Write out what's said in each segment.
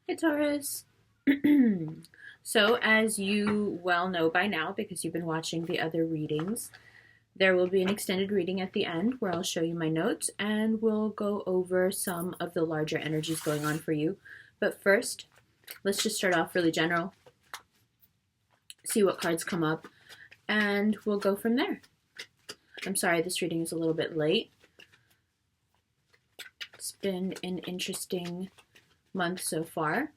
Hey Taurus. So, as you well know by now, because you've been watching the other readings, there will be an extended reading at the end where I'll show you my notes and we'll go over some of the larger energies going on for you. But first, let's just start off really general, see what cards come up, and we'll go from there. I'm sorry this reading is a little bit late. It's been an interesting month so far.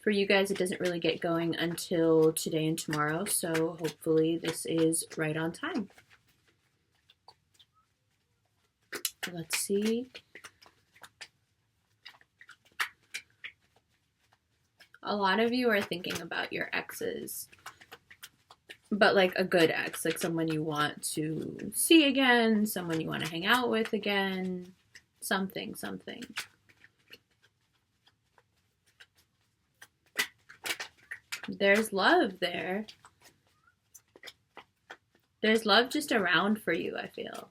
For you guys, it doesn't really get going until today and tomorrow, so hopefully this is right on time. Let's see. A lot of you are thinking about your exes, but like a good ex, like someone you want to see again, someone you want to hang out with again, something. There's love there. There's love just around for you, I feel.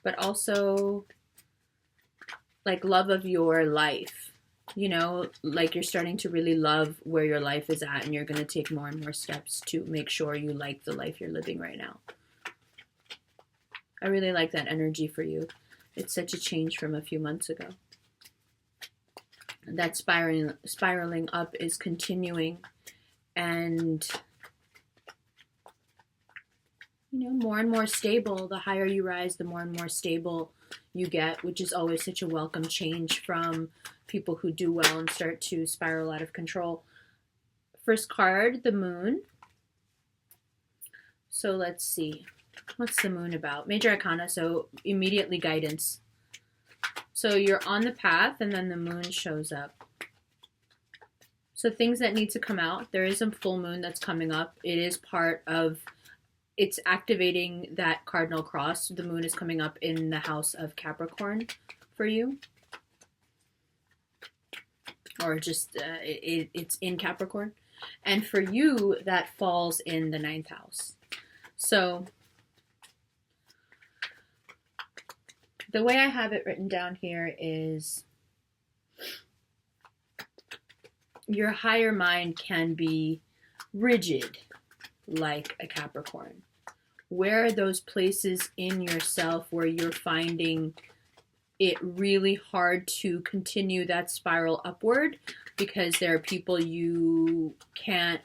But also, like, love of your life. You know, like you're starting to really love where your life is at and you're going to take more and more steps to make sure you like the life you're living right now. I really like that energy for you. It's such a change from a few months ago. That spiraling up is continuing, and you know, more and more stable. The higher you rise, the more and more stable you get, which is always such a welcome change from people who do well and start to spiral out of control. First card, the moon. So let's see, what's the moon about? Major arcana, so immediately guidance. So you're on the path and then the moon shows up. So things that need to come out. There is a full moon that's coming up. It is part of, it's activating that cardinal cross. The moon is coming up in the house of Capricorn for you. Or just, it's in Capricorn. And for you, that falls in the 9th house. So the way I have it written down here is your higher mind can be rigid like a Capricorn. Where are those places in yourself where you're finding it really hard to continue that spiral upward because there are people you can't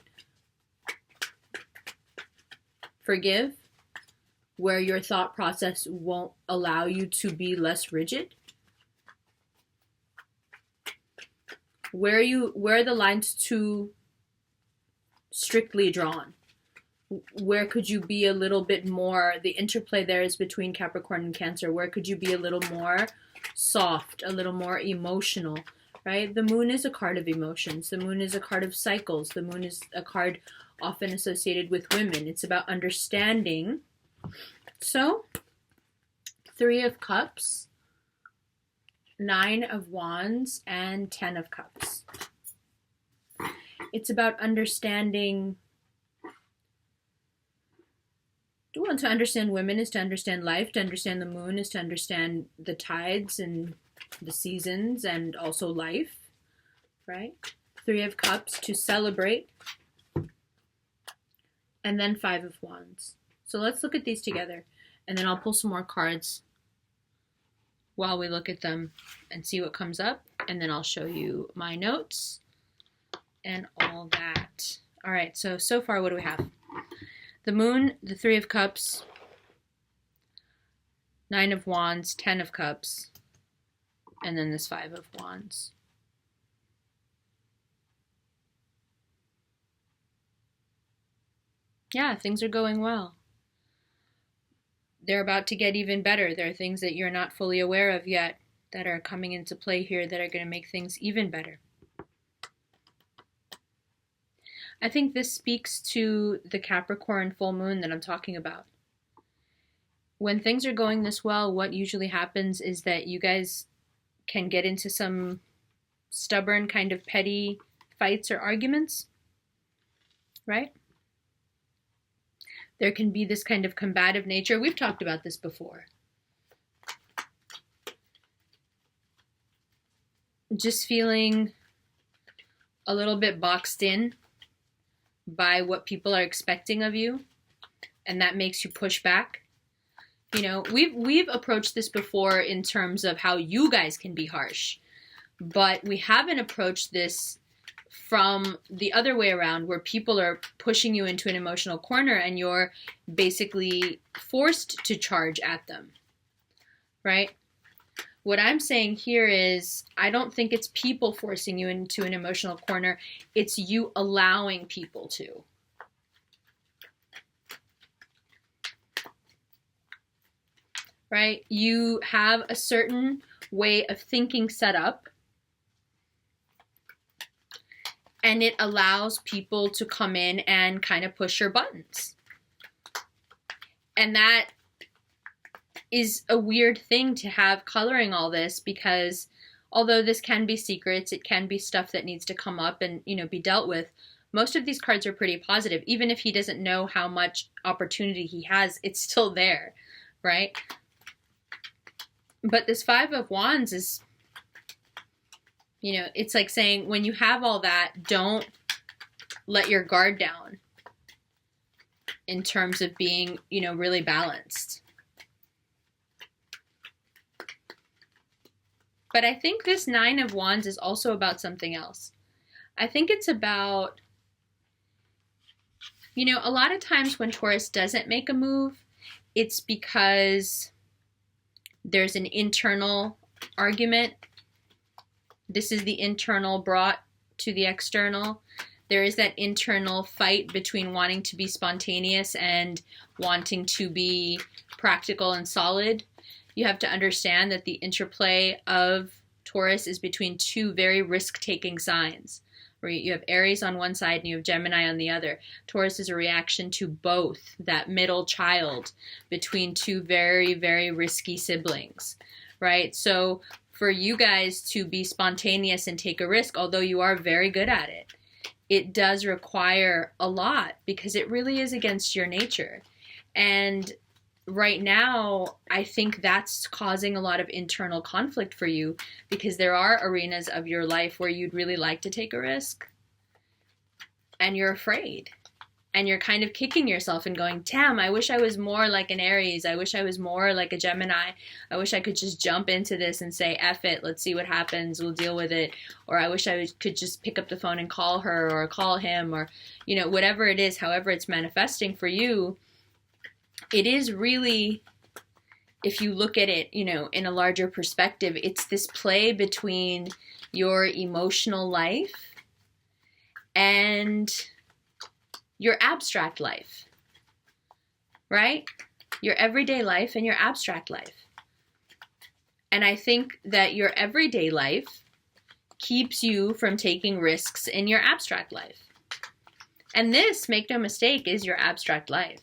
forgive? Where your thought process won't allow you to be less rigid? Where are the lines too strictly drawn? Where could you be a little bit more, the interplay there is between Capricorn and Cancer, where could you be a little more soft, a little more emotional, right? The moon is a card of emotions. The moon is a card of cycles. The moon is a card often associated with women. It's about understanding. So, 3 of Cups, 9 of Wands, and 10 of Cups. It's about understanding. To understand women is to understand life. To understand the moon is to understand the tides and the seasons and also life, right? 3 of Cups to celebrate. And then 5 of Wands. So let's look at these together, and then I'll pull some more cards while we look at them and see what comes up, and then I'll show you my notes and all that. All right, so far what do we have? The moon, the 3 of Cups, 9 of Wands, 10 of Cups, and then this 5 of Wands. Yeah, things are going well. They're about to get even better. There are things that you're not fully aware of yet that are coming into play here that are going to make things even better. I think this speaks to the Capricorn full moon that I'm talking about. When things are going this well, what usually happens is that you guys can get into some stubborn kind of petty fights or arguments, right? There can be this kind of combative nature. We've talked about this before. just feeling a little bit boxed in by what people are expecting of you, and that makes you push back. You know, we've approached this before in terms of how you guys can be harsh, but we haven't approached this from the other way around, where people are pushing you into an emotional corner and you're basically forced to charge at them, right? What I'm saying here is, I don't think it's people forcing you into an emotional corner. It's you allowing people to. Right? You have a certain way of thinking set up, and it allows people to come in and kind of push your buttons. And that is a weird thing to have coloring all this, because although this can be secrets, it can be stuff that needs to come up and, you know, be dealt with. Most of these cards are pretty positive. Even if he doesn't know how much opportunity he has, it's still there, right? But this Five of Wands is, you know, it's like saying, when you have all that, don't let your guard down in terms of being, you know, really balanced. But I think this Nine of Wands is also about something else. I think it's about, you know, a lot of times when Taurus doesn't make a move, it's because there's an internal argument. This is the internal brought to the external. There is that internal fight between wanting to be spontaneous and wanting to be practical and solid. You have to understand that the interplay of Taurus is between two very risk-taking signs, where you have Aries on one side and you have Gemini on the other. Taurus is a reaction to both, that middle child between two very, very risky siblings, right? So for you guys to be spontaneous and take a risk, although you are very good at it, it does require a lot, because it really is against your nature. And right now, I think that's causing a lot of internal conflict for you, because there are arenas of your life where you'd really like to take a risk and you're afraid, and you're kind of kicking yourself and going, damn, I wish I was more like an Aries. I wish I was more like a Gemini. I wish I could just jump into this and say, F it, let's see what happens, we'll deal with it. Or I wish I could just pick up the phone and call her or call him, or, you know, whatever it is, however it's manifesting for you. It is really, if you look at it, you know, in a larger perspective, it's this play between your emotional life and your abstract life, right? Your everyday life and your abstract life. And I think that your everyday life keeps you from taking risks in your abstract life. And this, make no mistake, is your abstract life.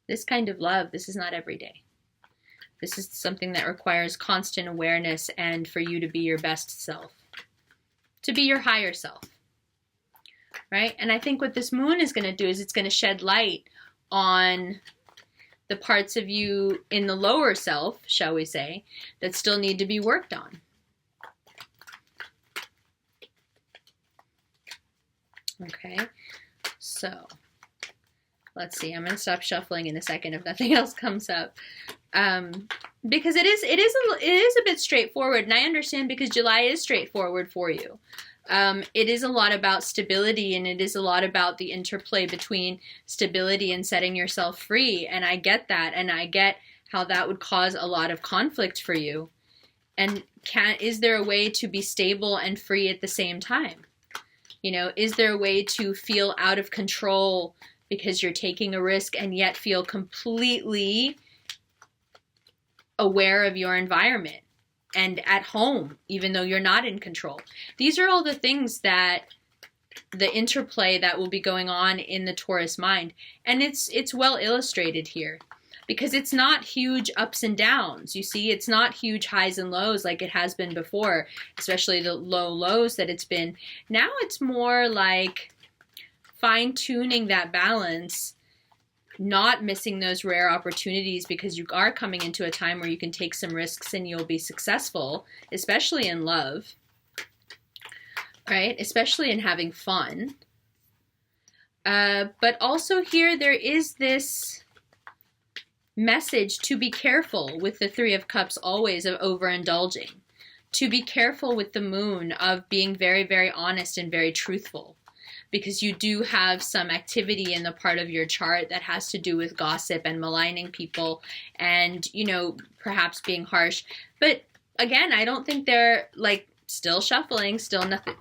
This kind of love, this is not every day. This is something that requires constant awareness and for you to be your best self, to be your higher self, right? And I think what this moon is going to do is it's going to shed light on the parts of you in the lower self, shall we say, that still need to be worked on. Okay, so let's see. I'm going to stop shuffling in a second if nothing else comes up, because it is a bit straightforward, and I understand, because July is straightforward for you. It is a lot about stability, and it is a lot about the interplay between stability and setting yourself free. And I get that, and I get how that would cause a lot of conflict for you. And is there a way to be stable and free at the same time? You know, is there a way to feel out of control because you're taking a risk and yet feel completely aware of your environment and at home, even though you're not in control? These are all the things that the interplay that will be going on in the Taurus mind. And it's well illustrated here, because it's not huge ups and downs. You see, it's not huge highs and lows like it has been before, especially the low lows that it's been. Now it's more like fine-tuning that balance, not missing those rare opportunities, because you are coming into a time where you can take some risks and you'll be successful, especially in love. right? Especially in having fun. But also here there is this message to be careful with the Three of Cups always of overindulging. To be careful with the moon of being very, very honest and very truthful. Because you do have some activity in the part of your chart that has to do with gossip and maligning people and, you know, perhaps being harsh. But again, I don't think they're like still shuffling, still nothing.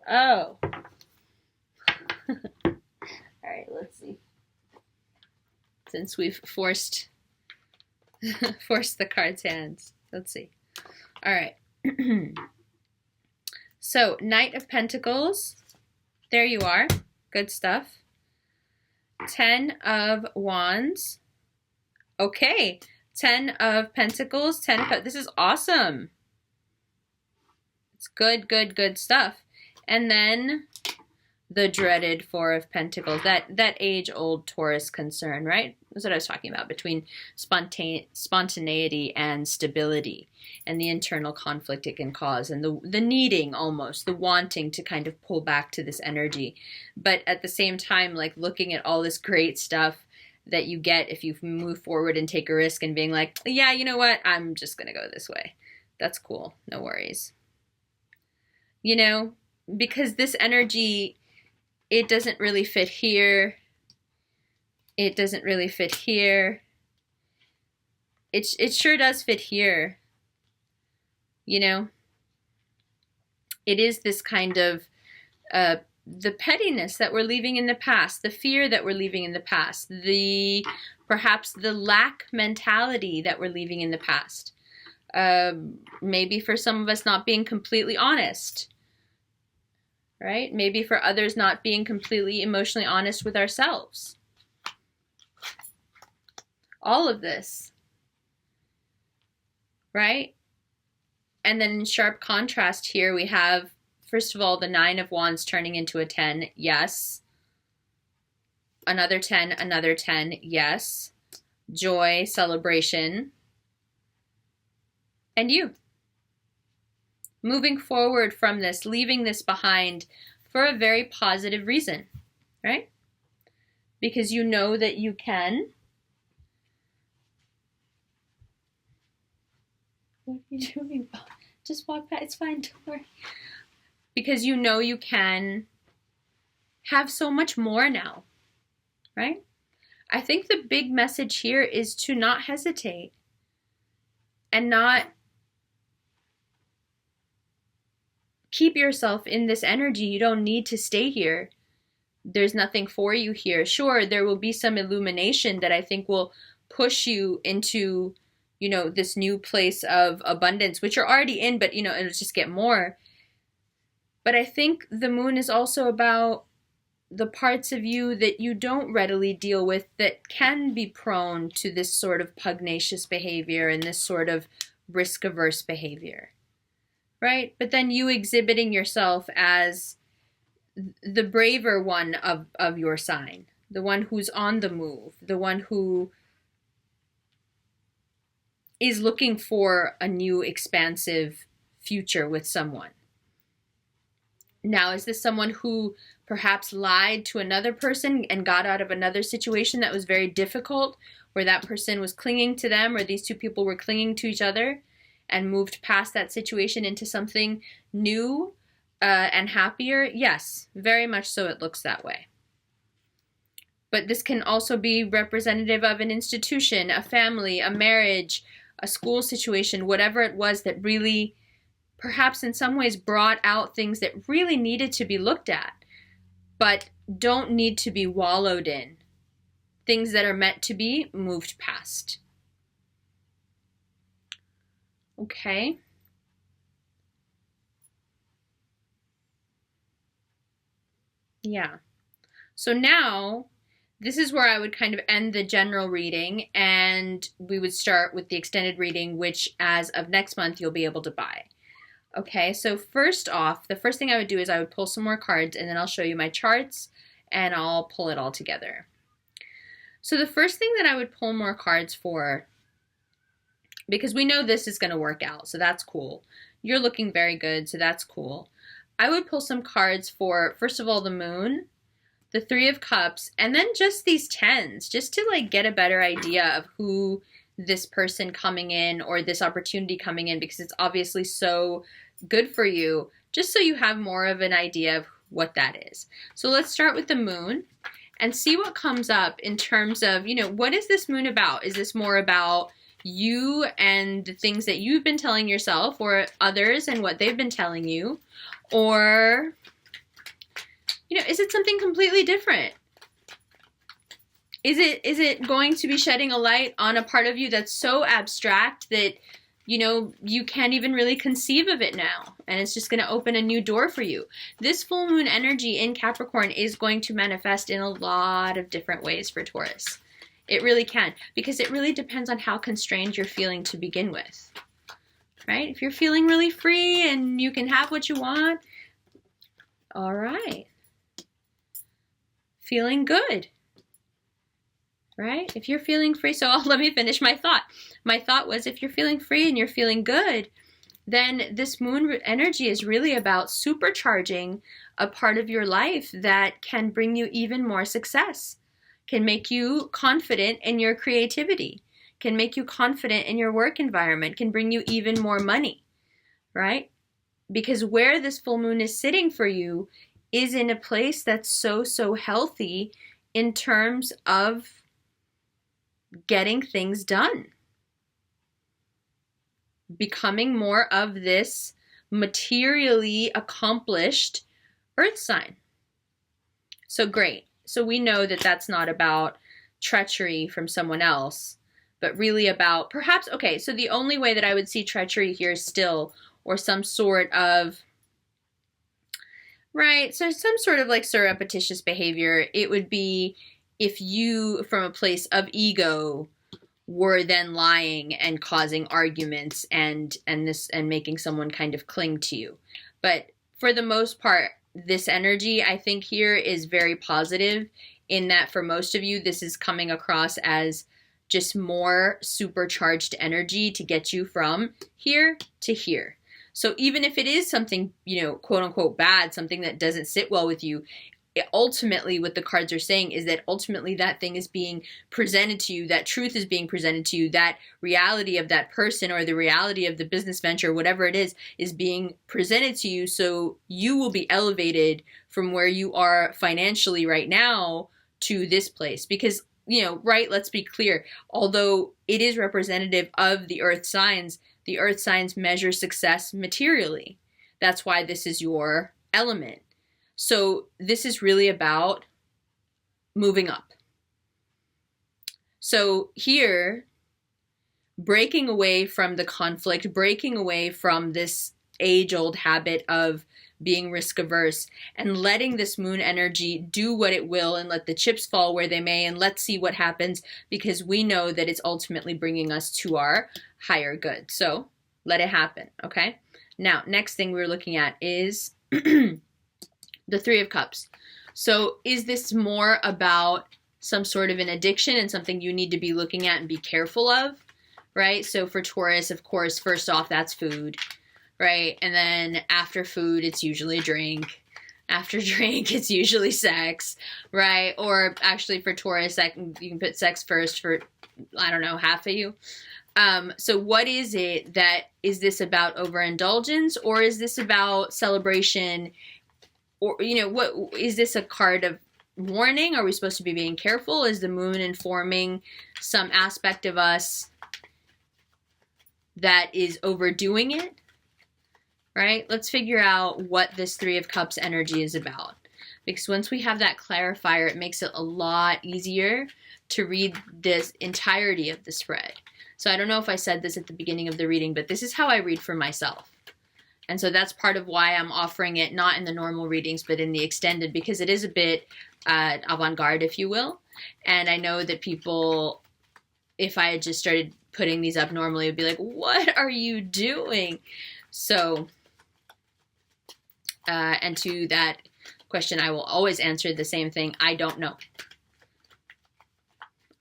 Oh. All right, let's see. Since we've forced the card's hands. Let's see. All right. So, Knight of Pentacles. There you are. Good stuff. 10 of Wands. Okay. 10 of Pentacles. 10 of... This is awesome. It's good, good, good stuff. And then the dreaded Four of Pentacles. That age-old Taurus concern, right? That's what I was talking about, between spontaneity and stability and the internal conflict it can cause and the needing almost, the wanting to kind of pull back to this energy. But at the same time, like looking at all this great stuff that you get if you move forward and take a risk and being like, yeah, you know what? I'm just going to go this way. That's cool. No worries. You know, because this energy, it doesn't really fit here. It doesn't really fit here. It sure does fit here. You know? It is this kind of the pettiness that we're leaving in the past, the fear that we're leaving in the past, perhaps the lack mentality that we're leaving in the past. Maybe for some of us not being completely honest. Right? Maybe for others not being completely emotionally honest with ourselves. All of this. Right? And then in sharp contrast here we have, first of all, the 9 of Wands turning into a 10. Yes. Another 10, another 10. Yes. Joy, celebration. And you. Moving forward from this, leaving this behind for a very positive reason, right? Because you know that you can. What are you doing? Just walk back. It's fine. Don't worry. Because you know you can have so much more now, right? I think the big message here is to not hesitate and not keep yourself in this energy. You don't need to stay here. There's nothing for you here. Sure, there will be some illumination that I think will push you into, you know, this new place of abundance, which you're already in, but, you know, it'll just get more. But I think the moon is also about the parts of you that you don't readily deal with that can be prone to this sort of pugnacious behavior and this sort of risk-averse behavior, right? But then you exhibiting yourself as the braver one of your sign, the one who's on the move, the one who is looking for a new expansive future with someone. Now, is this someone who perhaps lied to another person and got out of another situation that was very difficult, where that person was clinging to them, or these two people were clinging to each other and moved past that situation into something new and happier? Yes, very much so it looks that way. But this can also be representative of an institution, a family, a marriage, a school situation, whatever it was that really, perhaps in some ways, brought out things that really needed to be looked at, but don't need to be wallowed in. Things that are meant to be moved past. Okay. Yeah. So now, this is where I would kind of end the general reading, and we would start with the extended reading, which as of next month, you'll be able to buy. Okay, so first off, the first thing I would do is I would pull some more cards, and then I'll show you my charts, and I'll pull it all together. So the first thing that I would pull more cards for, because we know this is going to work out, so that's cool. You're looking very good, so that's cool. I would pull some cards for, first of all, the moon, the Three of Cups, and then just these tens, just to like get a better idea of who this person coming in or this opportunity coming in, because it's obviously so good for you, just so you have more of an idea of what that is. So let's start with the moon and see what comes up in terms of, you know, what is this moon about? Is this more about you and the things that you've been telling yourself, or others and what they've been telling you? Or, you know, is it something completely different? Is it going to be shedding a light on a part of you that's so abstract that, you know, you can't even really conceive of it now, and it's just going to open a new door for you? This full moon energy in Capricorn is going to manifest in a lot of different ways for Taurus. It really can, because it really depends on how constrained you're feeling to begin with, right? If you're feeling really free and you can have what you want, all right. Feeling good, right? If you're feeling free, so let me finish my thought. My thought was, if you're feeling free and you're feeling good, then this moon energy is really about supercharging a part of your life that can bring you even more success, can make you confident in your creativity, can make you confident in your work environment, can bring you even more money, right? Because where this full moon is sitting for you is in a place that's so healthy in terms of getting things done, becoming more of this materially accomplished earth sign. So great. So we know that that's not about treachery from someone else, but really about perhaps, okay, so the only way that I would see treachery here still, or some sort of, right, so some sort of like surreptitious behavior, it would be if you, from a place of ego, were then lying and causing arguments and making someone kind of cling to you. But for the most part, this energy, I think, here is very positive, in that for most of you, this is coming across as just more supercharged energy to get you from here to here. So even if it is something, you know, quote unquote bad, something that doesn't sit well with you, ultimately what the cards are saying is that ultimately that thing is being presented to you, that truth is being presented to you, that reality of that person or the reality of the business venture, whatever it is being presented to you, so you will be elevated from where you are financially right now to this place. Because, you know, right, let's be clear, although it is representative of the earth signs measure success materially. That's why this is your element. So this is really about moving up. So here, breaking away from the conflict, breaking away from this age-old habit of being risk averse, and letting this moon energy do what it will and let the chips fall where they may, and let's see what happens, because we know that it's ultimately bringing us to our higher good. So let it happen, okay? Now, next thing we're looking at is the Three of Cups. So is this more about some sort of an addiction and something you need to be looking at and be careful of, right? So for Taurus, of course, first off, that's food, right? And then after food, it's usually drink. After drink, it's usually sex, right? Or actually for Taurus, you can put sex first for, I don't know, half of you. So what is it that, is this about overindulgence, or is this about celebration? Or, you know, what is this a card of warning? Are we supposed to be being careful? Is the moon informing some aspect of us that is overdoing it? Right? Let's figure out what this Three of Cups energy is about. Because once we have that clarifier, it makes it a lot easier to read this entirety of the spread. So I don't know if I said this at the beginning of the reading, but this is how I read for myself. And so that's part of why I'm offering it not in the normal readings, but in the extended, because it is a bit avant-garde, if you will. And I know that people, if I had just started putting these up normally, would be like, what are you doing? So, and to that question, I will always answer the same thing. I don't know.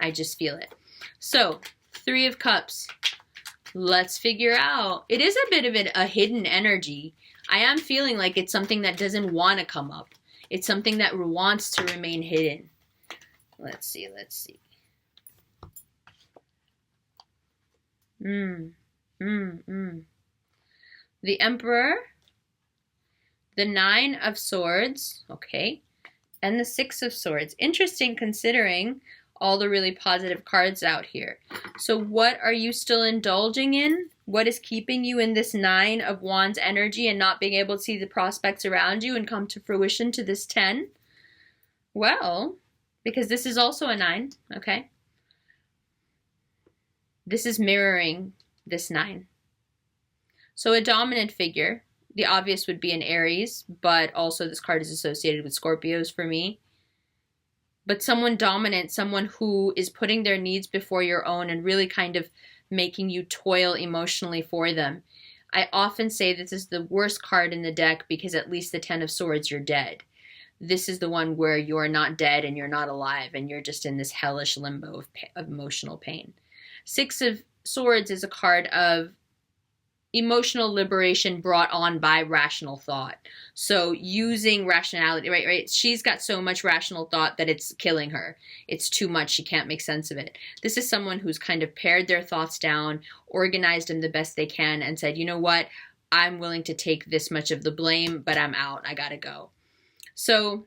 I just feel it. So, Three of Cups. Let's figure out. It is a bit of a hidden energy. I am feeling like it's something that doesn't want to come up. It's something that wants to remain hidden. Let's see. The Emperor, the Nine of Swords, okay, and the Six of Swords. Interesting considering all the really positive cards out here. So what are you still indulging in? What is keeping you in this Nine of Wands energy and not being able to see the prospects around you and come to fruition to this 10? Well, because this is also a 9, okay? This is mirroring this 9. So a dominant figure, the obvious would be an Aries, but also this card is associated with Scorpios for me. But someone dominant, someone who is putting their needs before your own and really kind of making you toil emotionally for them. I often say this is the worst card in the deck because at least the 10 of Swords, you're dead. This is the one where you're not dead and you're not alive and you're just in this hellish limbo of emotional pain. Six of Swords is a card of emotional liberation brought on by rational thought. So using rationality, right? She's got so much rational thought that it's killing her. It's too much. She can't make sense of it. This is someone who's kind of pared their thoughts down, organized them the best they can, and said, you know what? I'm willing to take this much of the blame, but I'm out. I gotta go. So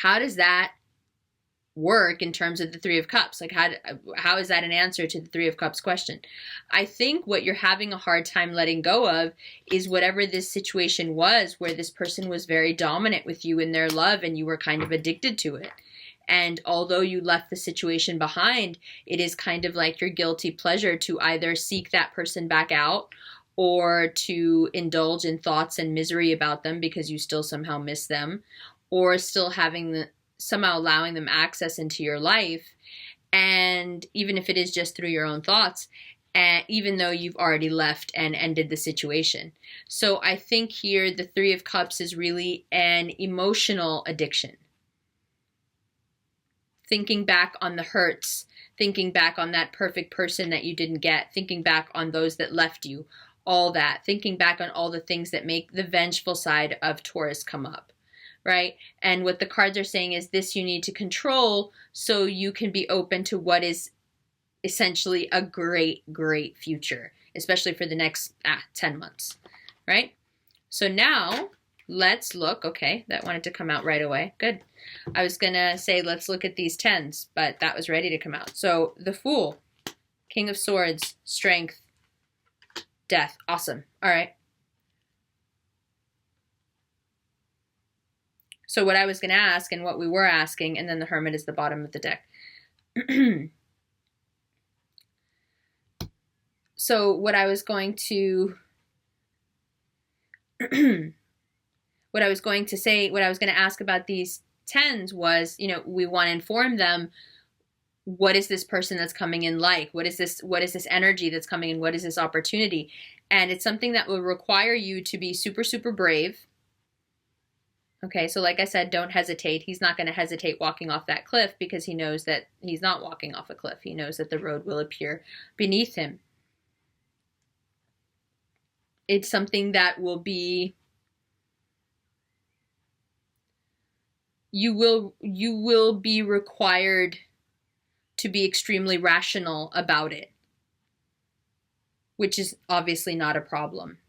how does that work in terms of the Three of Cups? Like how is that an answer to the Three of Cups question? I think what you're having a hard time letting go of is whatever this situation was where this person was very dominant with you in their love and you were kind of addicted to it. And although you left the situation behind, it is kind of like your guilty pleasure to either seek that person back out or to indulge in thoughts and misery about them because you still somehow miss them, or still somehow allowing them access into your life, and even if it is just through your own thoughts, even though you've already left and ended the situation. So I think here the Three of Cups is really an emotional addiction. Thinking back on the hurts, thinking back on that perfect person that you didn't get, thinking back on those that left you, all that, thinking back on all the things that make the vengeful side of Taurus come up. Right? And what the cards are saying is this you need to control so you can be open to what is essentially a great, great future, especially for the next 10 months, right? So now let's look. Okay, that wanted to come out right away. Good. I was going to say let's look at these 10s, but that was ready to come out. So the Fool, King of Swords, Strength, Death. Awesome. All right. So what I was going to ask and what we were asking, and then the Hermit is the bottom of the deck. So what I was going to ask about these 10s was, we want to inform them, what is this person that's coming in like? What is this energy that's coming in? What is this opportunity? And it's something that will require you to be super, super brave. Okay, so like I said, don't hesitate. He's not going to hesitate walking off that cliff because he knows that he's not walking off a cliff. He knows that the road will appear beneath him. It's something that will be, you will be required to be extremely rational about it, which is obviously not a problem.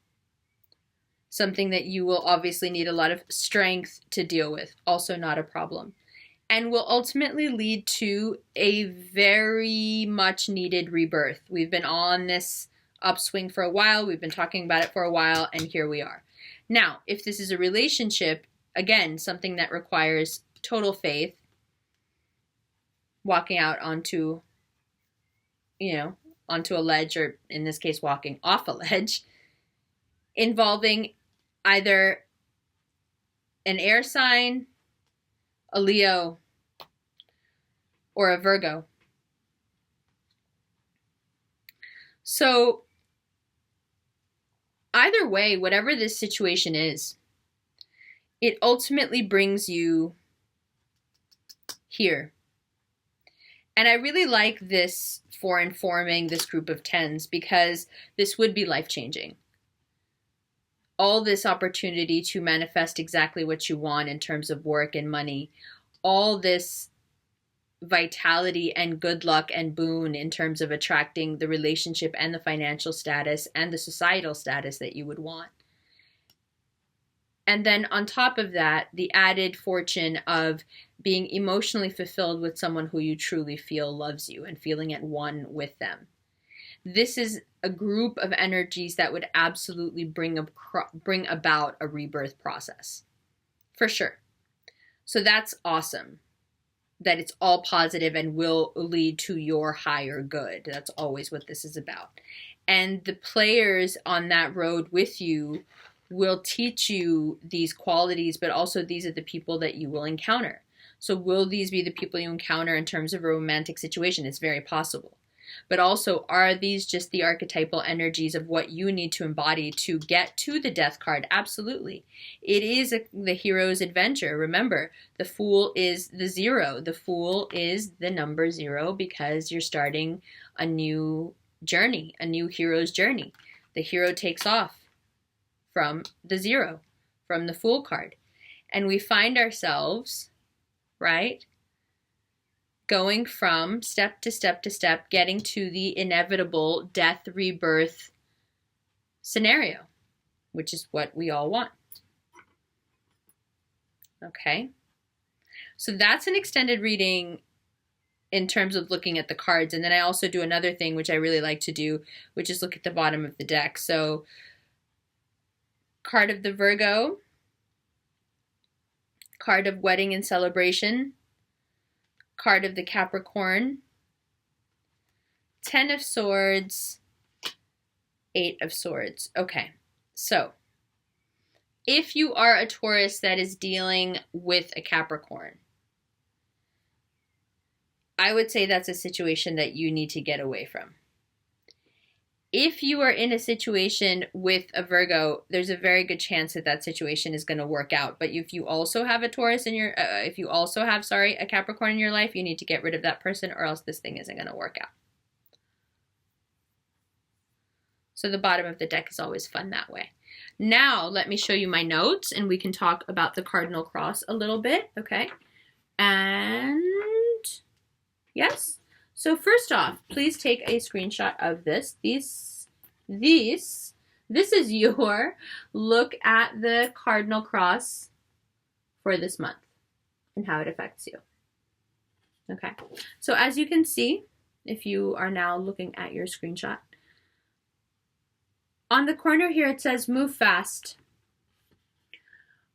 Something that you will obviously need a lot of strength to deal with, also not a problem. And will ultimately lead to a very much needed rebirth. We've been on this upswing for a while, we've been talking about it for a while, and here we are. Now, if this is a relationship, again, something that requires total faith, walking out onto a ledge, or in this case, walking off a ledge, involving either an air sign, a Leo, or a Virgo. So either way, whatever this situation is, it ultimately brings you here. And I really like this for informing this group of 10s because this would be life-changing. all this opportunity to manifest exactly what you want in terms of work and money, all this vitality and good luck and boon in terms of attracting the relationship and the financial status and the societal status that you would want. And then on top of that, the added fortune of being emotionally fulfilled with someone who you truly feel loves you and feeling at one with them. This is a group of energies that would absolutely bring about a rebirth process. For sure. So that's awesome. That it's all positive and will lead to your higher good. That's always what this is about. And the players on that road with you will teach you these qualities, but also these are the people that you will encounter. So will these be the people you encounter in terms of a romantic situation? It's very possible. But also, are these just the archetypal energies of what you need to embody to get to the death card? Absolutely. It is the hero's adventure. Remember, the Fool is the 0. The Fool is the number 0 because you're starting a new journey, a new hero's journey. The hero takes off from the 0, from the Fool card. And we find ourselves, right, going from step to step to step, getting to the inevitable death rebirth scenario, which is what we all want. Okay. So that's an extended reading in terms of looking at the cards. And then I also do another thing, which I really like to do, which is look at the bottom of the deck. So card of the Virgo, card of wedding and celebration, card of the Capricorn, 10 of Swords, 8 of Swords. Okay, so if you are a Taurus that is dealing with a Capricorn, I would say that's a situation that you need to get away from. If you are in a situation with a Virgo, there's a very good chance that that situation is going to work out. But if you also have a Taurus in your, if you also have, a Capricorn in your life, you need to get rid of that person or else this thing isn't going to work out. So the bottom of the deck is always fun that way. Now, let me show you my notes and we can talk about the cardinal cross a little bit, okay? And yes. So first off, please take a screenshot of this. This is your look at the cardinal cross for this month and how it affects you. Okay. So as you can see, if you are now looking at your screenshot, on the corner here it says move fast,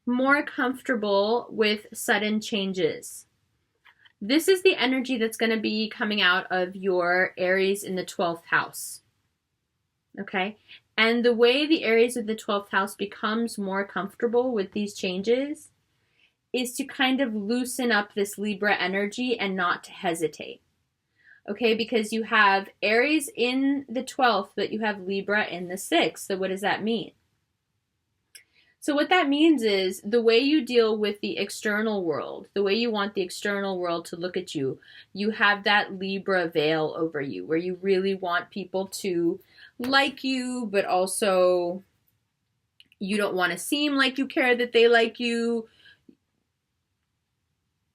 more comfortable with sudden changes. This is the energy that's going to be coming out of your Aries in the 12th house. Okay? And the way the Aries of the 12th house becomes more comfortable with these changes is to kind of loosen up this Libra energy and not to hesitate. Okay? Because you have Aries in the 12th, but you have Libra in the 6th. So what does that mean? So what that means is the way you deal with the external world, the way you want the external world to look at you, you have that Libra veil over you where you really want people to like you, but also you don't want to seem like you care that they like you.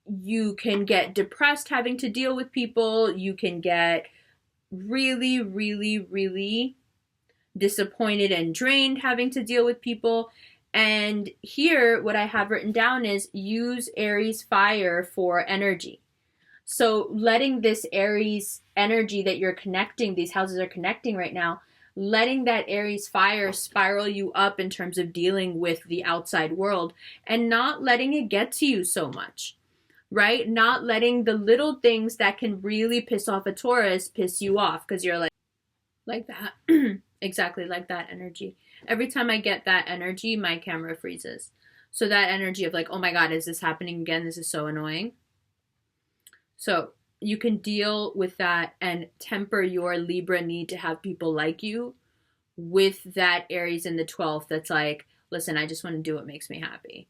You can get depressed having to deal with people. You can get really, really, really disappointed and drained having to deal with people. And here, what I have written down is use Aries fire for energy. So letting this Aries energy that you're connecting, these houses are connecting right now, letting that Aries fire spiral you up in terms of dealing with the outside world and not letting it get to you so much, right? Not letting the little things that can really piss off a Taurus piss you off because you're like that. Exactly like that energy. Every time I get that energy, my camera freezes. So that energy of like, oh my God, is this happening again? This is so annoying. So you can deal with that and temper your Libra need to have people like you with that Aries in the 12th that's like, listen, I just want to do what makes me happy.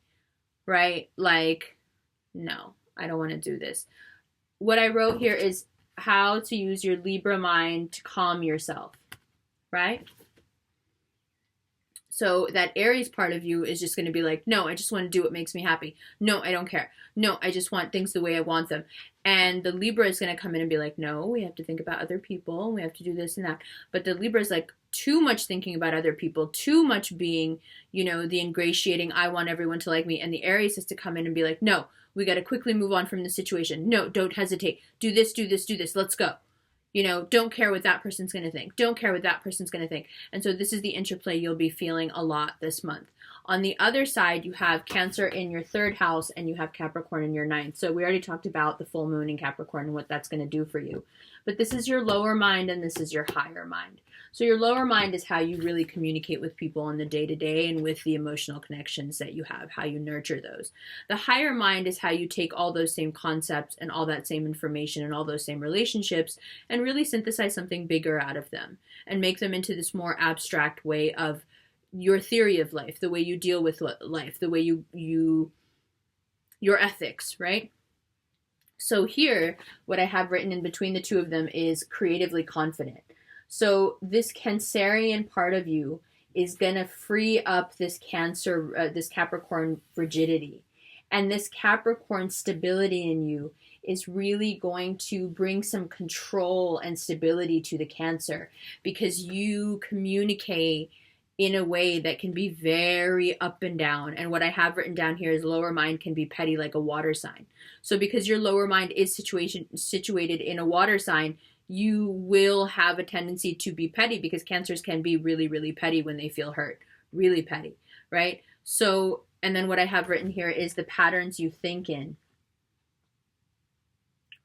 Right? Like, no, I don't want to do this. What I wrote here is how to use your Libra mind to calm yourself. Right? So that Aries part of you is just going to be like, no, I just want to do what makes me happy. No, I don't care. No, I just want things the way I want them. And the Libra is going to come in and be like, no, we have to think about other people. We have to do this and that. But the Libra is like too much thinking about other people, too much being, you know, the ingratiating, I want everyone to like me. And the Aries is to come in and be like, no, we got to quickly move on from the situation. No, don't hesitate. Do this, do this, do this. Let's go. You know, don't care what that person's going to think. Don't care what that person's going to think. And so this is the interplay you'll be feeling a lot this month. On the other side, you have Cancer in your 3rd house and you have Capricorn in your 9th. So we already talked about the full moon in Capricorn and what that's going to do for you. But this is your lower mind and this is your higher mind. So your lower mind is how you really communicate with people in the day-to-day and with the emotional connections that you have, how you nurture those. The higher mind is how you take all those same concepts and all that same information and all those same relationships and really synthesize something bigger out of them and make them into this more abstract way of your theory of life, the way you deal with life, the way your ethics, right? So here, what I have written in between the two of them is creatively confident. So this Cancerian part of you is going to free up this this Capricorn frigidity. And this Capricorn stability in you is really going to bring some control and stability to the Cancer because you communicate in a way that can be very up and down. And what I have written down here is lower mind can be petty like a water sign. So because your lower mind is situated in a water sign, you will have a tendency to be petty because Cancers can be really, really petty when they feel hurt. Really petty, right? So, and then what I have written here is the patterns you think in.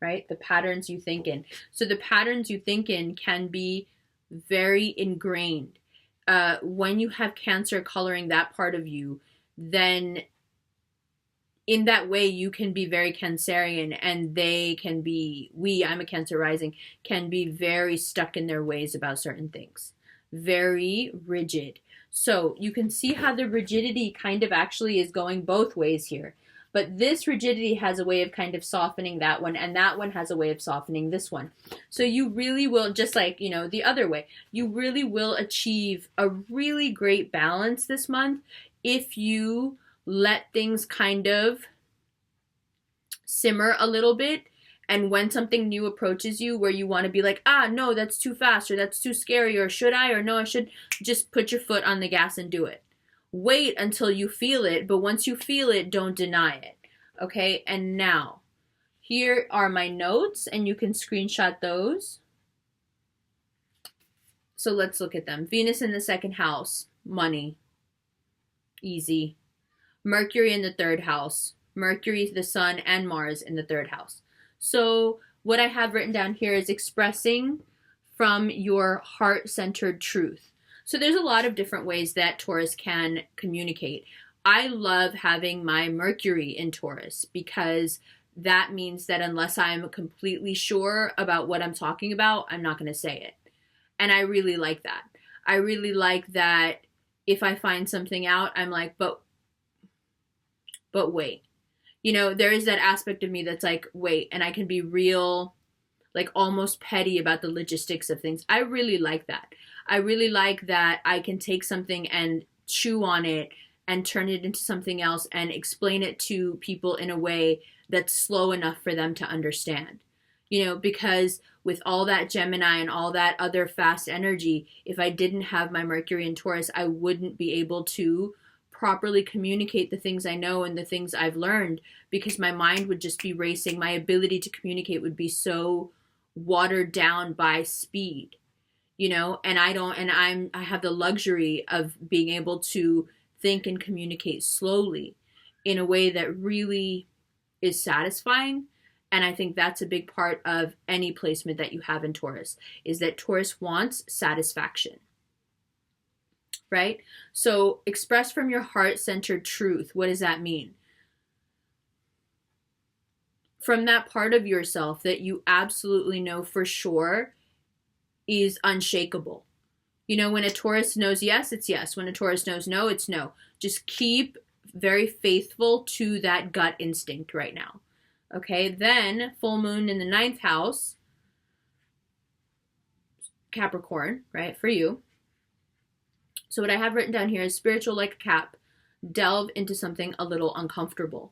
Right? The patterns you think in. So the patterns you think in can be very ingrained. When you have Cancer coloring that part of you, then in that way you can be very Cancerian and they can be, I'm a Cancer rising, can be very stuck in their ways about certain things. Very rigid. So you can see how the rigidity kind of actually is going both ways here. But this rigidity has a way of kind of softening that one, and that one has a way of softening this one. So you really will, just like, you know, the other way, you really will achieve a really great balance this month if you let things kind of simmer a little bit. And when something new approaches you where you want to be like, no, that's too fast, or that's too scary, or should I, or no, I should, just put your foot on the gas and do it. Wait until you feel it, but once you feel it, don't deny it. Okay, and now, here are my notes, and you can screenshot those. So let's look at them. Venus in the 2nd house, money, easy. Mercury in the 3rd house. Mercury, the Sun, and Mars in the 3rd house. So what I have written down here is expressing from your heart-centered truth. So there's a lot of different ways that Taurus can communicate. I love having my Mercury in Taurus because that means that unless I'm completely sure about what I'm talking about, I'm not going to say it. And I really like that. I really like that if I find something out, I'm like, but wait. You know, there is that aspect of me that's like, wait, and I can be real, like almost petty about the logistics of things. I really like that. I really like that I can take something and chew on it and turn it into something else and explain it to people in a way that's slow enough for them to understand. You know, because with all that Gemini and all that other fast energy, if I didn't have my Mercury in Taurus, I wouldn't be able to properly communicate the things I know and the things I've learned because my mind would just be racing. My ability to communicate would be so watered down by speed. You know, and I have the luxury of being able to think and communicate slowly in a way that really is satisfying. And I think that's a big part of any placement that you have in Taurus, is that Taurus wants satisfaction, right? So express from your heart-centered truth. What does that mean? From that part of yourself that you absolutely know for sure is unshakable. You know, when a Taurus knows yes, it's yes. When a Taurus knows no, it's no. Just keep very faithful to that gut instinct right now. Okay, then full moon in the 9th house, Capricorn, right, for you. So what I have written down here is spiritual like a cap, delve into something a little uncomfortable.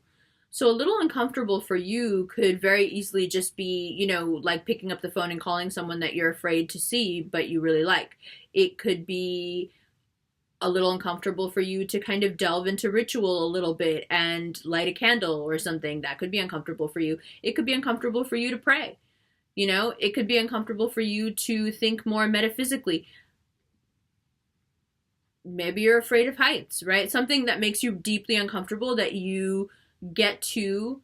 So a little uncomfortable for you could very easily just be, you know, like picking up the phone and calling someone that you're afraid to see, but you really like. It could be a little uncomfortable for you to kind of delve into ritual a little bit and light a candle or something. That could be uncomfortable for you. It could be uncomfortable for you to pray. You know, it could be uncomfortable for you to think more metaphysically. Maybe you're afraid of heights, right? Something that makes you deeply uncomfortable that you get to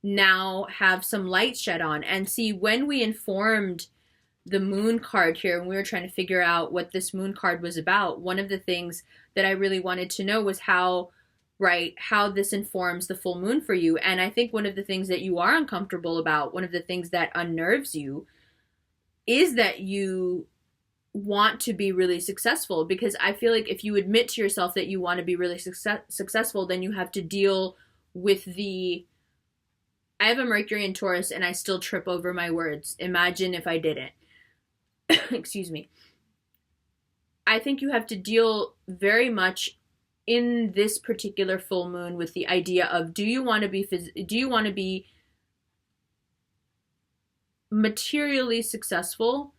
now have some light shed on. And see, when we informed the moon card here, and we were trying to figure out what this moon card was about, one of the things that I really wanted to know was how this informs the full moon for you. And I think one of the things that you are uncomfortable about, one of the things that unnerves you, is that you want to be really successful. Because I feel like if you admit to yourself that you want to be really successful, then you have to deal with I have a Mercury in Taurus and I still trip over my words. Imagine if I didn't. Excuse me. I think you have to deal very much in this particular full moon with the idea of, do you want to be materially successful,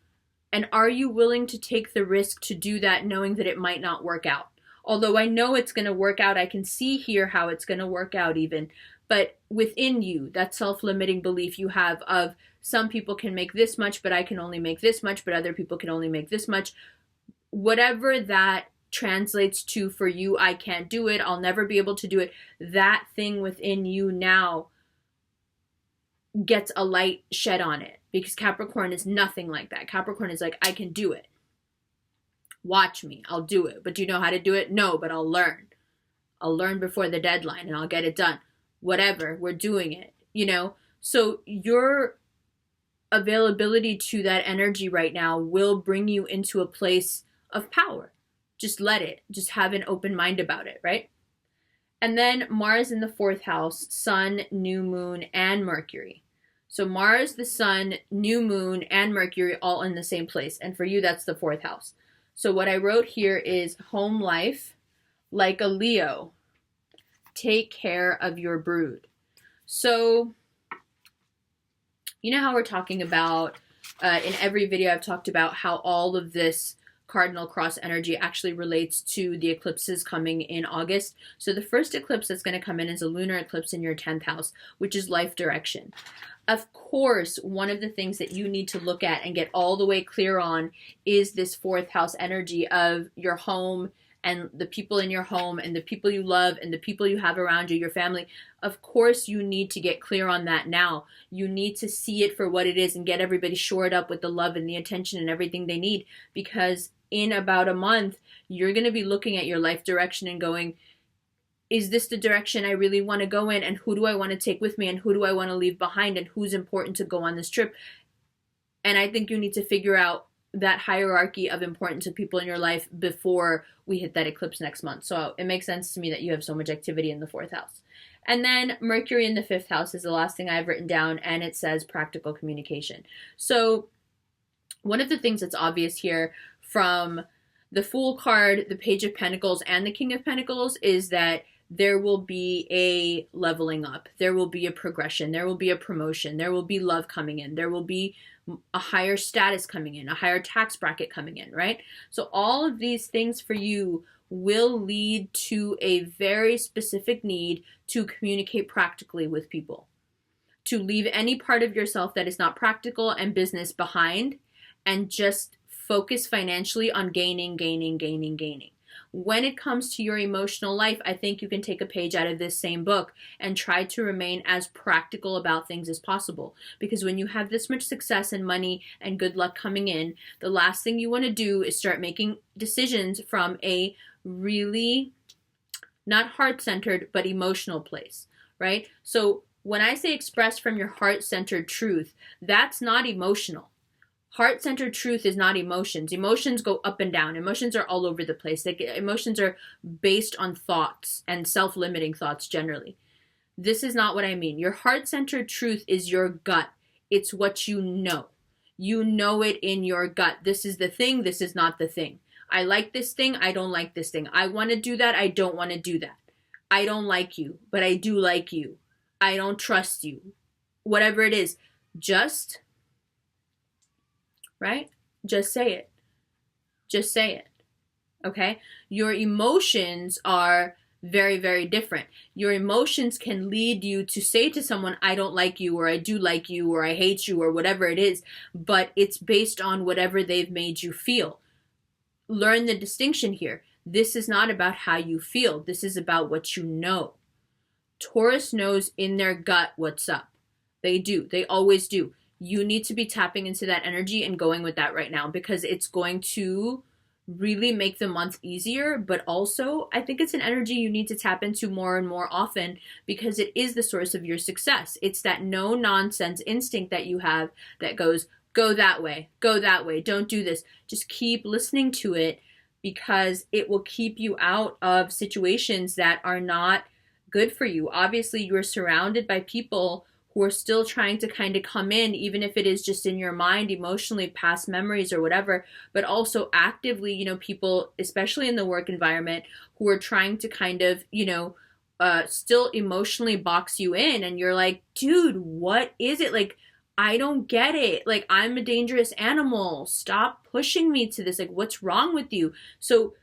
and are you willing to take the risk to do that knowing that it might not work out? Although I know it's going to work out, I can see here how it's going to work out even. But within you, that self-limiting belief you have of, some people can make this much, but I can only make this much, but other people can only make this much. Whatever that translates to for you, I can't do it, I'll never be able to do it. That thing within you now gets a light shed on it, because Capricorn is nothing like that. Capricorn is like, I can do it. Watch me, I'll do it. But do you know how to do it? No, but I'll learn. I'll learn before the deadline and I'll get it done. Whatever, we're doing it, you know? So your availability to that energy right now will bring you into a place of power. Just let it. Just have an open mind about it, right? And then Mars in the 4th house, Sun, New Moon, and Mercury. So Mars, the Sun, New Moon, and Mercury all in the same place. And for you, that's the 4th house. So what I wrote here is home life, like a Leo. Take care of your brood. So, you know how we're talking about, in every video I've talked about how all of this cardinal cross energy actually relates to the eclipses coming in August. So the first eclipse that's going to come in is a lunar eclipse in your 10th house, which is life direction. Of course, one of the things that you need to look at and get all the way clear on is this 4th house energy of your home and the people in your home and the people you love and the people you have around you, your family. Of course, you need to get clear on that now. You need to see it for what it is and get everybody shored up with the love and the attention and everything they need, because in about a month, you're going to be looking at your life direction and going, is this the direction I really want to go in? And who do I want to take with me? And who do I want to leave behind? And who's important to go on this trip? And I think you need to figure out that hierarchy of importance of people in your life before we hit that eclipse next month. So it makes sense to me that you have so much activity in the 4th house. And then Mercury in the 5th house is the last thing I've written down, and it says practical communication. So one of the things that's obvious here from the Fool card, the Page of Pentacles, and the King of Pentacles is that there will be a leveling up. There will be a progression. There will be a promotion. There will be love coming in. There will be a higher status coming in, a higher tax bracket coming in, right? So all of these things for you will lead to a very specific need to communicate practically with people, to leave any part of yourself that is not practical and business behind, and just focus financially on gaining. When it comes to your emotional life, I think you can take a page out of this same book and try to remain as practical about things as possible. Because when you have this much success and money and good luck coming in, the last thing you want to do is start making decisions from a really not heart-centered, but emotional place, right? So when I say express from your heart-centered truth, that's not emotional. Heart-centered truth is not emotions. Emotions go up and down. Emotions are all over the place. Emotions are based on thoughts and self-limiting thoughts generally. This is not what I mean. Your heart-centered truth is your gut. It's what you know. You know it in your gut. This is the thing. This is not the thing. I like this thing. I don't like this thing. I want to do that. I don't want to do that. I don't like you, but I do like you. I don't trust you. Whatever it is, just, right? Just say it. Just say it. Okay? Your emotions are very, very different. Your emotions can lead you to say to someone, I don't like you, or I do like you, or I hate you, or whatever it is, but it's based on whatever they've made you feel. Learn the distinction here. This is not about how you feel. This is about what you know. Taurus knows in their gut what's up. They do. They always do. You need to be tapping into that energy and going with that right now, because it's going to really make the month easier. But also, I think it's an energy you need to tap into more and more often, because it is the source of your success. It's that no nonsense instinct that you have that goes, go that way, don't do this. Just keep listening to it, because it will keep you out of situations that are not good for you. Obviously, you're surrounded by people who are still trying to kind of come in, even if it is just in your mind, emotionally, past memories or whatever, but also actively, people, especially in the work environment, who are trying to kind of, still emotionally box you in. And you're like, dude, what is it? Like, I don't get it. Like, I'm a dangerous animal. Stop pushing me to this. Like, what's wrong with you? So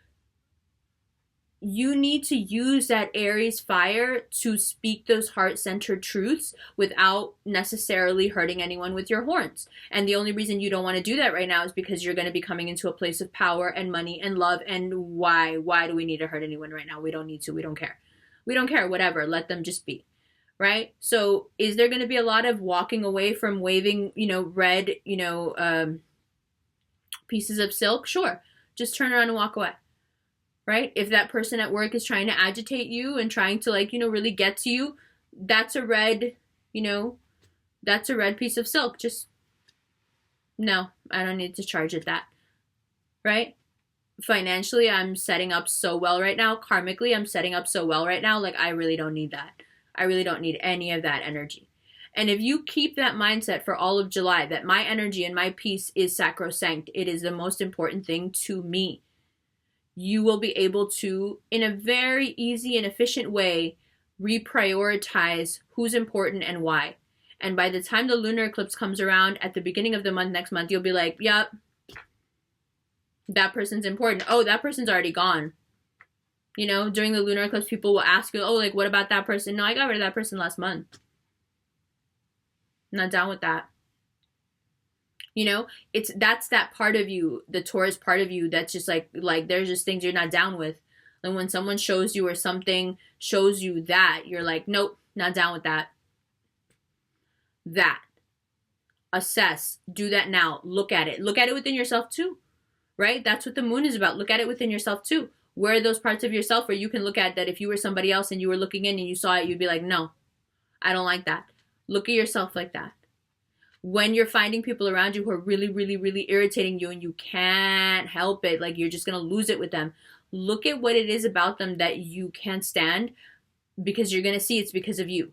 you need to use that Aries fire to speak those heart-centered truths without necessarily hurting anyone with your horns. And the only reason you don't want to do that right now is because you're going to be coming into a place of power and money and love. And why do we need to hurt anyone right now? We don't need to. We don't care. We don't care. Whatever. Let them just be. Right? So is there going to be a lot of walking away from waving, red, pieces of silk? Sure. Just turn around and walk away. Right? If that person at work is trying to agitate you and trying to really get to you, that's a red, that's a red piece of silk. Just, no, I don't need to charge it that. Right? Financially, I'm setting up so well right now. Karmically, I'm setting up so well right now. Like, I really don't need that. I really don't need any of that energy. And if you keep that mindset for all of July, that my energy and my peace is sacrosanct, it is the most important thing to me, you will be able to, in a very easy and efficient way, reprioritize who's important and why. And by the time the lunar eclipse comes around at the beginning of the month next month, you'll be like, yep, that person's important. Oh, that person's already gone. During the lunar eclipse, people will ask you, oh, what about that person? No, I got rid of that person last month. I'm not down with that. That's that part of you, the Taurus part of you, that's just like there's just things you're not down with. And when someone shows you or something shows you that, you're like, nope, not down with that. That. Assess. Do that now. Look at it. Look at it within yourself too. Right? That's what the moon is about. Look at it within yourself too. Where are those parts of yourself where you can look at that if you were somebody else and you were looking in and you saw it, you'd be like, no, I don't like that. Look at yourself like that. When you're finding people around you who are really, really, really irritating you and you can't help it, like you're just going to lose it with them, look at what it is about them that you can't stand, because you're going to see it's because of you.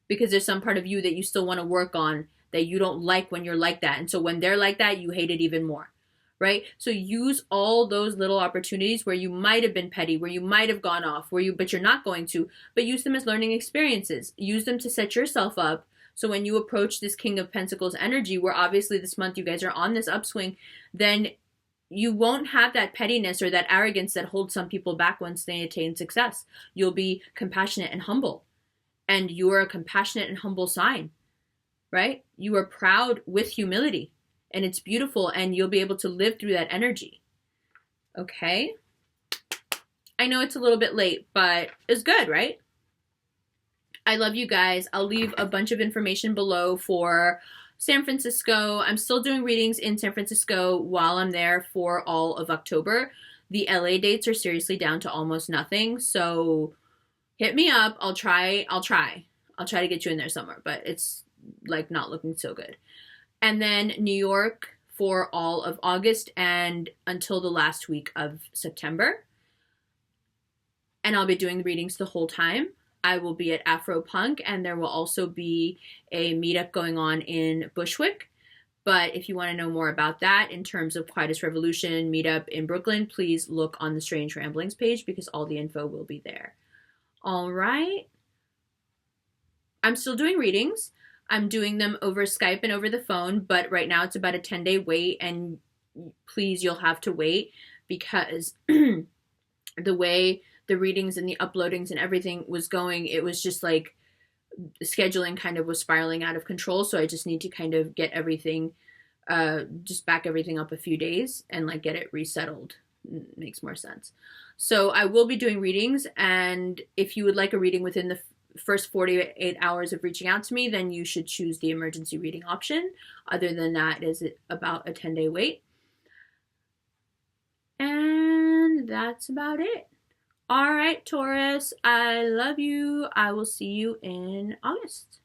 Because there's some part of you that you still want to work on that you don't like when you're like that. And so when they're like that, you hate it even more. Right? So use all those little opportunities where you might have been petty, where you might have gone off, but you're not going to, but use them as learning experiences. Use them to set yourself up. So when you approach this King of Pentacles energy, where obviously this month you guys are on this upswing, then you won't have that pettiness or that arrogance that holds some people back once they attain success. You'll be compassionate and humble. And you are a compassionate and humble sign, right? You are proud with humility. And it's beautiful, and you'll be able to live through that energy. Okay? I know it's a little bit late, but it's good, right? I love you guys. I'll leave a bunch of information below for San Francisco. I'm still doing readings in San Francisco while I'm there for all of October. The LA dates are seriously down to almost nothing. So hit me up. I'll try to get you in there somewhere, but it's not looking so good. And then New York for all of August and until the last week of September. And I'll be doing the readings the whole time. I will be at Afro Punk, and there will also be a meetup going on in Bushwick. But if you want to know more about that in terms of Quietest Revolution meetup in Brooklyn, please look on the Strange Ramblings page because all the info will be there. All right. I'm still doing readings. I'm doing them over Skype and over the phone, but right now it's about a 10-day wait, and please, you'll have to wait because the way the readings and the uploadings and everything was going, it was just like the scheduling kind of was spiraling out of control. So I just need to kind of get everything, just back everything up a few days and like get it resettled. Makes more sense. So I will be doing readings, and if you would like a reading within the first 48 hours of reaching out to me, then you should choose the emergency reading option. Other than that, it is about a 10-day wait. And that's about it. All right, Taurus, I love you. I will see you in August.